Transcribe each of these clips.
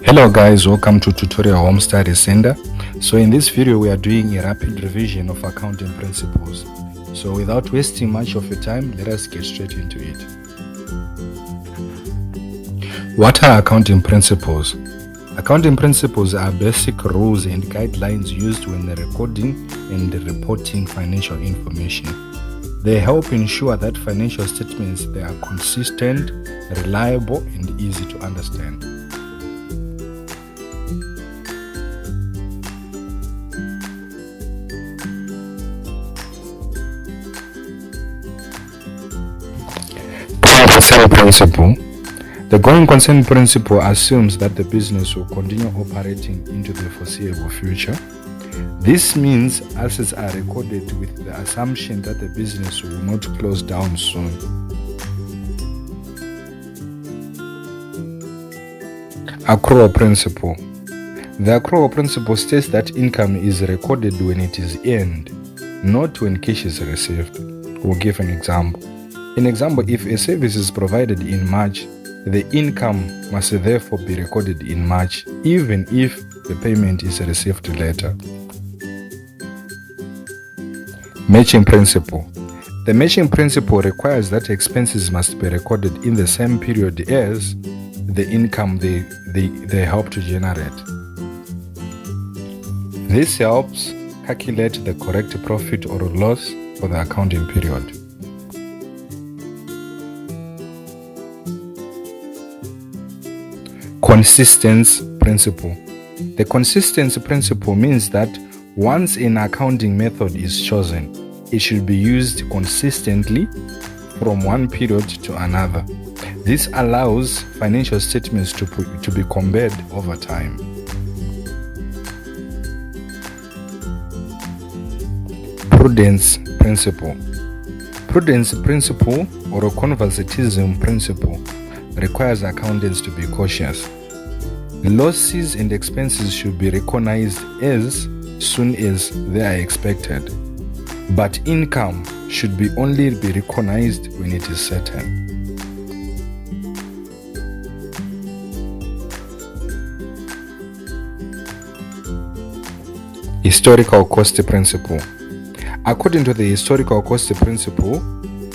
Hello guys, welcome to Tutorial Home Study Center. So in this video we are doing a rapid revision of accounting principles. So without wasting much of your time, let us get straight into it. What are accounting principles? Accounting principles are basic rules and guidelines used when recording and reporting financial information. They help ensure that financial statements they are consistent, reliable, and easy to understand. Going concern principle. The going concern principle assumes that the business will continue operating into the foreseeable future. This means assets are recorded with the assumption that the business will not close down soon. Accrual principle. The accrual principle states that income is recorded when it is earned, not when cash is received. We'll give an example. In example, if a service is provided in March, the income must therefore be recorded in March, even if the payment is received later. Matching principle. The matching principle requires that expenses must be recorded in the same period as the income they help to generate. This helps calculate the correct profit or loss for the accounting period. Consistency principle. The consistency principle means that once an accounting method is chosen, it should be used consistently from one period to another. This allows financial statements to be compared over time. Prudence principle. Prudence principle, or conservatism principle, requires accountants to be cautious. Losses and expenses should be recognized as soon as they are expected, but income should only be recognized when it is certain. Historical cost principle. According to the historical cost principle,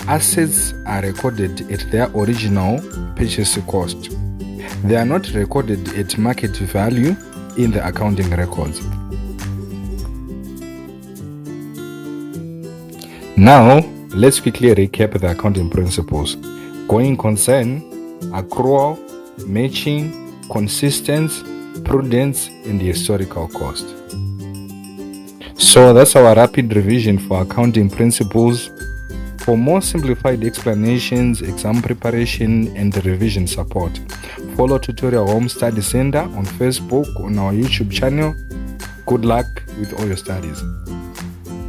assets are recorded at their original purchase cost. They are not recorded at market value in the accounting records. Now, let's quickly recap the accounting principles: going concern, accrual, matching, consistency, prudence, and the historical cost. So that's our rapid revision for accounting principles. For more simplified explanations, exam preparation, and revision support, follow Tutorial Home Study Center on Facebook, on our YouTube channel. Good luck with all your studies.